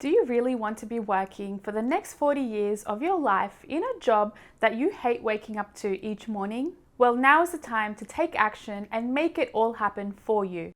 Do you really want to be working for the next 40 years of your life in a job that you hate waking up to each morning? Well, now is the time to take action and make it all happen for you.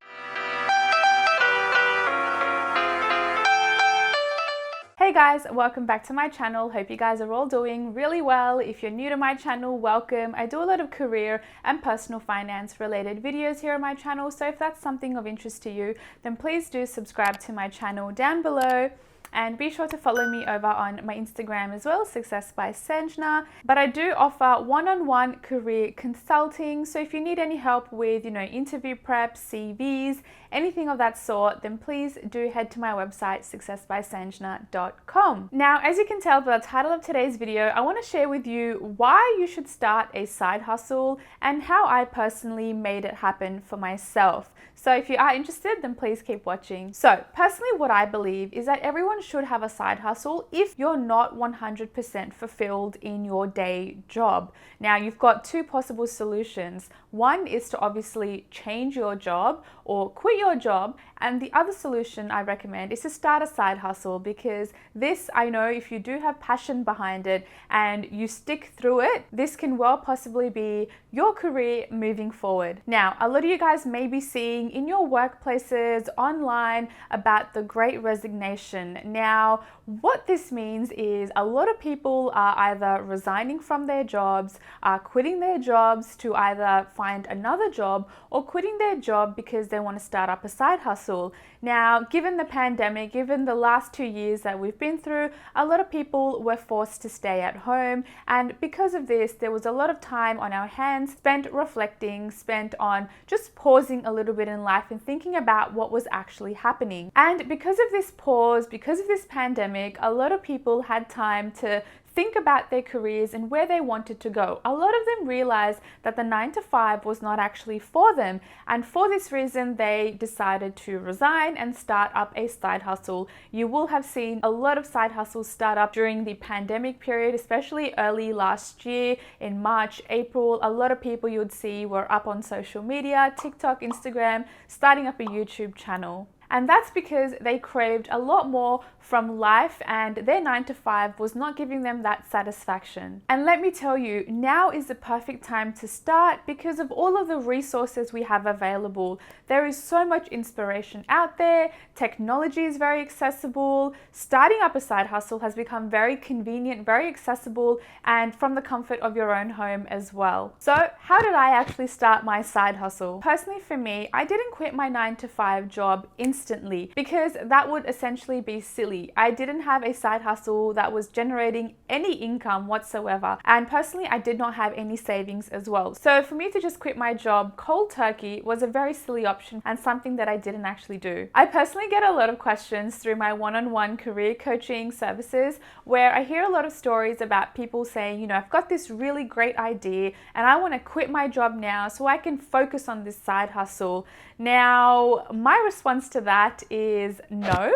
Hey guys, welcome back to my channel. Hope you guys are all doing really well. If you're new to my channel, welcome. I do a lot of career and personal finance related videos here on my channel. So if that's something of interest to you, then please do subscribe to my channel down below. And be sure to follow me over on my Instagram as well, Success by Sanjna. But I do offer one-on-one career consulting. So if you need any help with, interview prep, CVs, anything of that sort, then please do head to my website, successbysanjna.com. Now, as you can tell by the title of today's video, I want to share with you why you should start a side hustle and how I personally made it happen for myself. So if you are interested, then please keep watching. So personally, what I believe is that everyone should have a side hustle if you're not 100% fulfilled in your day job. Now, you've got two possible solutions. One is to obviously change your job or quit your job, and the other solution I recommend is to start a side hustle, because this, I know, if you do have passion behind it and you stick through it, this can well possibly be your career moving forward. Now, a lot of you guys may be seeing in your workplaces online about the Great Resignation. Now, what this means is a lot of people are either resigning from their jobs, are quitting their jobs to either find another job, or quitting their job because they want to start up a side hustle. Now, given the pandemic, given the last 2 years that we've been through, a lot of people were forced to stay at home. And because of this, there was a lot of time on our hands spent reflecting, spent on just pausing a little bit in life and thinking about what was actually happening. And because of this pause, because of this pandemic, a lot of people had time to think about their careers and where they wanted to go. A lot of them realized that the 9-to-5 was not actually for them, and for this reason they decided to resign and start up a side hustle. You will have seen a lot of side hustles start up during the pandemic period, especially early last year in March, April. A lot of people you would see were up on social media, TikTok, Instagram, starting up a YouTube channel. And that's because they craved a lot more from life, and their 9-to-5 was not giving them that satisfaction. And let me tell you, now is the perfect time to start because of all of the resources we have available. There is so much inspiration out there. Technology is very accessible. Starting up a side hustle has become very convenient, very accessible, and from the comfort of your own home as well. So how did I actually start my side hustle? Personally, for me, I didn't quit my 9-to-5 job instantly, because that would essentially be silly. I didn't have a side hustle that was generating any income whatsoever, and personally I did not have any savings as well. So for me to just quit my job cold turkey was a very silly option and something that I didn't actually do. I personally get a lot of questions through my one-on-one career coaching services, where I hear a lot of stories about people saying, I've got this really great idea and I want to quit my job now so I can focus on this side hustle. Now, my response to that is no,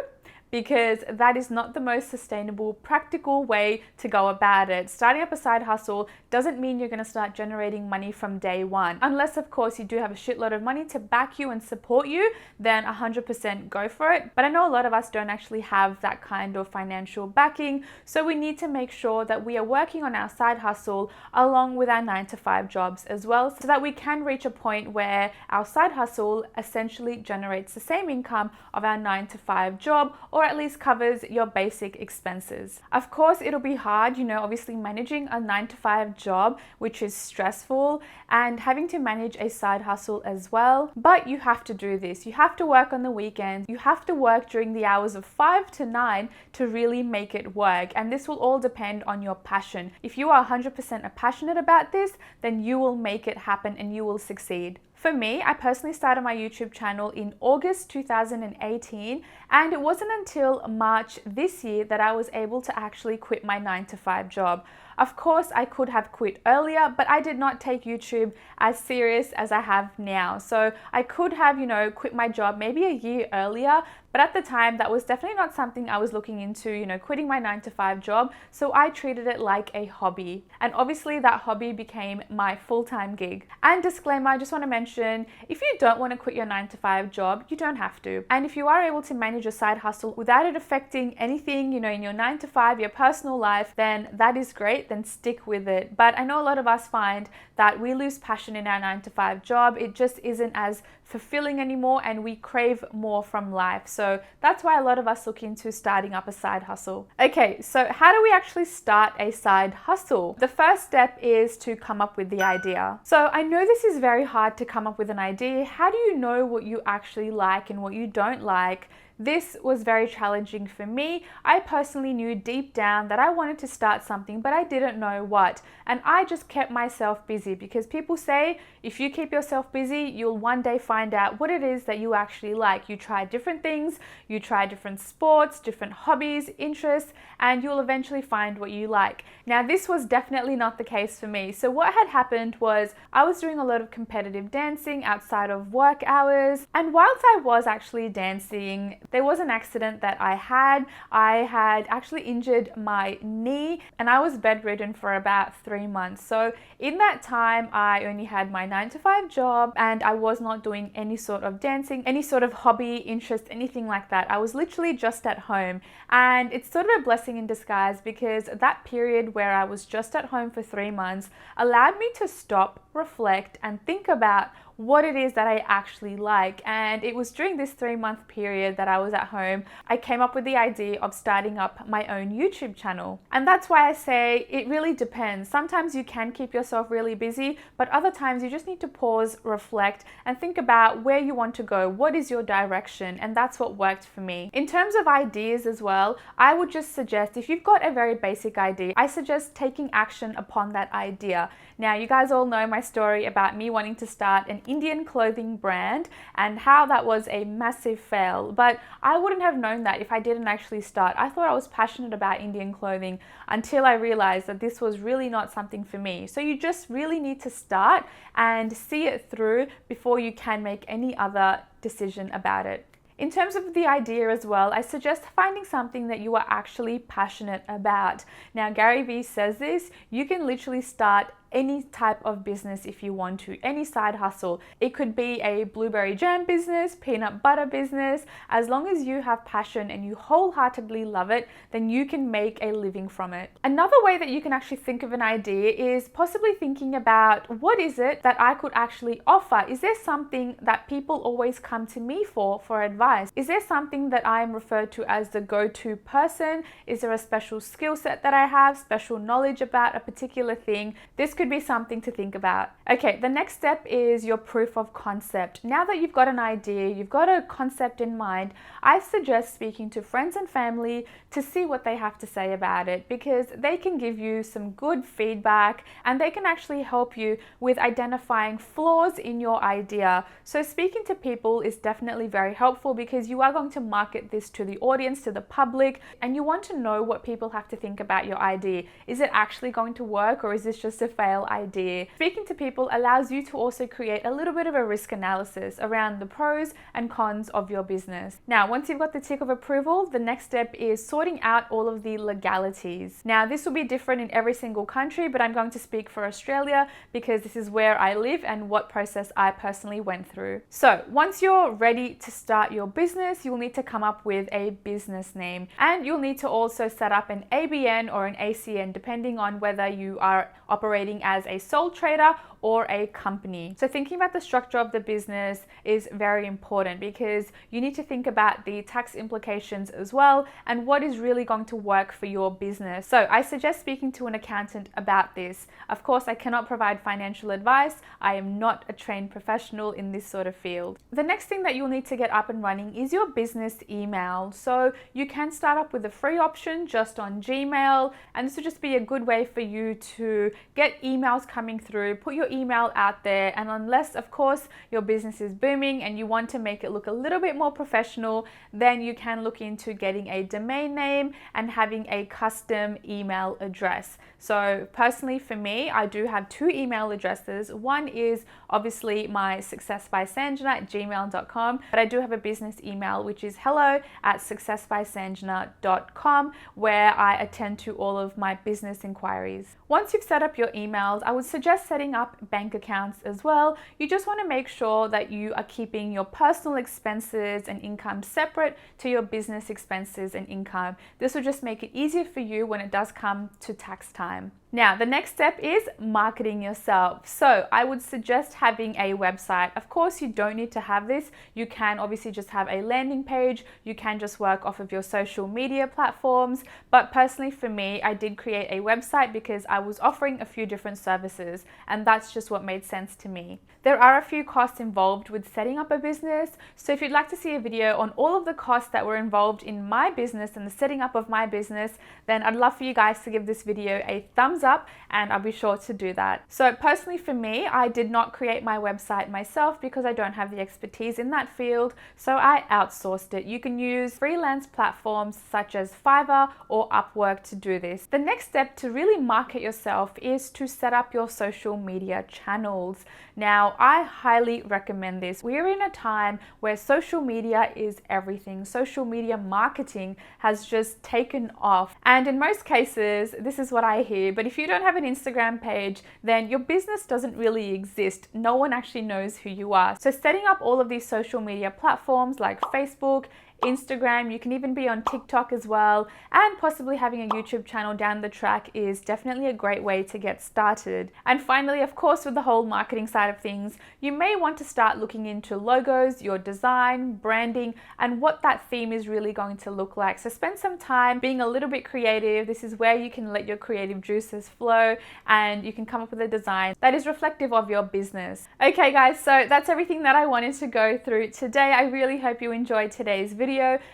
because that is not the most sustainable, practical way to go about it. Starting up a side hustle doesn't mean you're going to start generating money from day one. Unless, of course, you do have a shitload of money to back you and support you, then 100% go for it. But I know a lot of us don't actually have that kind of financial backing, so we need to make sure that we are working on our side hustle along with our 9-to-5 jobs as well, so that we can reach a point where our side hustle essentially generates the same income of our 9-to-5 job, or at least covers your basic expenses. Of course, it'll be hard, obviously managing a 9-to-5 job, which is stressful, and having to manage a side hustle as well. But you have to do this. You have to work on the weekends. You have to work during the hours of 5 to 9 to really make it work. And this will all depend on your passion. If you are 100% passionate about this, then you will make it happen and you will succeed. For me, I personally started my YouTube channel in August 2018, and it wasn't until March this year that I was able to actually quit my 9-to-5 job. Of course, I could have quit earlier, but I did not take YouTube as serious as I have now. So I could have, quit my job maybe a year earlier, but But at the time, that was definitely not something I was looking into, quitting my 9 to 5 job. So I treated it like a hobby. And obviously that hobby became my full-time gig. And disclaimer, I just want to mention, if you don't want to quit your 9 to 5 job, you don't have to. And if you are able to manage a side hustle without it affecting anything, in your 9 to 5, your personal life, then that is great, then stick with it. But I know a lot of us find that we lose passion in our 9 to 5 job. It just isn't as fulfilling anymore and we crave more from life. So that's why a lot of us look into starting up a side hustle. Okay, so how do we actually start a side hustle? The first step is to come up with the idea. So I know this is very hard to come up with an idea. How do you know what you actually like and what you don't like? This was very challenging for me. I personally knew deep down that I wanted to start something, but I didn't know what. And I just kept myself busy because people say if you keep yourself busy, you'll one day find out what it is that you actually like. You try different things, you try different sports, different hobbies, interests, and you'll eventually find what you like. Now, this was definitely not the case for me. So what had happened was I was doing a lot of competitive dancing outside of work hours. And whilst I was actually dancing, there was an accident that I had. I had actually injured my knee and I was bedridden for about 3 months. So in that time, I only had my 9 to 5 job and I was not doing any sort of dancing, any sort of hobby, interest, anything like that. I was literally just at home. And it's sort of a blessing in disguise because that period where I was just at home for 3 months allowed me to stop, reflect, and think about what it is that I actually like. And it was during this 3-month period that I was at home, I came up with the idea of starting up my own YouTube channel. And that's why I say it really depends. Sometimes you can keep yourself really busy, but other times you just need to pause, reflect, and think about where you want to go. What is your direction? And that's what worked for me. In terms of ideas as well, I would just suggest if you've got a very basic idea, I suggest taking action upon that idea. Now, you guys all know my story about me wanting to start an Indian clothing brand and how that was a massive fail. But I wouldn't have known that if I didn't actually start. I thought I was passionate about Indian clothing until I realized that this was really not something for me. So you just really need to start and see it through before you can make any other decision about it. In terms of the idea as well, I suggest finding something that you are actually passionate about. Now, Gary Vee says this, you can literally start any type of business if you want to, any side hustle. It could be a blueberry jam business, peanut butter business. As long as you have passion and you wholeheartedly love it, then you can make a living from it. Another way that you can actually think of an idea is possibly thinking about what is it that I could actually offer? Is there something that people always come to me for advice? Is there something that I am referred to as the go-to person? Is there a special skill set that I have, special knowledge about a particular thing? This could be something to think about. Okay, the next step is your proof of concept. Now that you've got an idea, you've got a concept in mind, I suggest speaking to friends and family to see what they have to say about it, because they can give you some good feedback and they can actually help you with identifying flaws in your idea. So speaking to people is definitely very helpful because you are going to market this to the audience, to the public, and you want to know what people have to think about your idea. Is it actually going to work, or is this just a fail idea? Speaking to people allows you to also create a little bit of a risk analysis around the pros and cons of your business. Now, once you've got the tick of approval, the next step is sorting out all of the legalities. Now, this will be different in every single country, but I'm going to speak for Australia because this is where I live and what process I personally went through. So once you're ready to start your business, you'll need to come up with a business name, and you'll need to also set up an ABN or an ACN depending on whether you are operating as a sole trader or a company. So thinking about the structure of the business is very important because you need to think about the tax implications as well and what is really going to work for your business. So I suggest speaking to an accountant about this. Of course, I cannot provide financial advice. I am not a trained professional in this sort of field. The next thing that you'll need to get up and running is your business email. So you can start up with a free option just on Gmail, and this will just be a good way for you to get emails coming through, put your email out there, and unless of course your business is booming and you want to make it look a little bit more professional, then you can look into getting a domain name and having a custom email address. So personally for me, I do have two email addresses. One is obviously my successbysanjana@gmail.com, but I do have a business email which is hello@successbysanjana.com, where I attend to all of my business inquiries. Once you've set up your emails, I would suggest setting up bank accounts as well. You just want to make sure that you are keeping your personal expenses and income separate to your business expenses and income. This will just make it easier for you when it does come to tax time. Now, the next step is marketing yourself. So I would suggest having a website. Of course, you don't need to have this. You can obviously just have a landing page. You can just work off of your social media platforms. But personally for me, I did create a website because I was offering a few different services, and that's just what made sense to me. There are a few costs involved with setting up a business. So if you'd like to see a video on all of the costs that were involved in my business and the setting up of my business, then I'd love for you guys to give this video a thumbs up, and I'll be sure to do that. So personally for me, I did not create my website myself because I don't have the expertise in that field, so I outsourced it. You can use freelance platforms such as Fiverr or Upwork to do this. The next step to really market yourself is to set up your social media channels. Now, I highly recommend this. We're in a time where social media is everything. Social media marketing has just taken off. And in most cases, this is what I hear, but if you don't have an Instagram page, then your business doesn't really exist. No one actually knows who you are. So setting up all of these social media platforms like Facebook, Instagram, you can even be on TikTok as well, and possibly having a YouTube channel down the track is definitely a great way to get started. And finally, of course, with the whole marketing side of things, you may want to start looking into logos, your design, branding, and what that theme is really going to look like. So spend some time being a little bit creative. This is where you can let your creative juices flow and you can come up with a design that is reflective of your business. Okay guys, so that's everything that I wanted to go through today. I really hope you enjoyed today's video.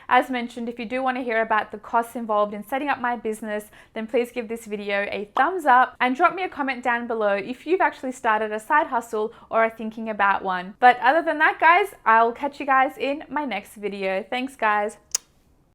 As mentioned, if you do want to hear about the costs involved in setting up my business, then please give this video a thumbs up and drop me a comment down below if you've actually started a side hustle or are thinking about one. But other than that, guys, I'll catch you guys in my next video. Thanks, guys.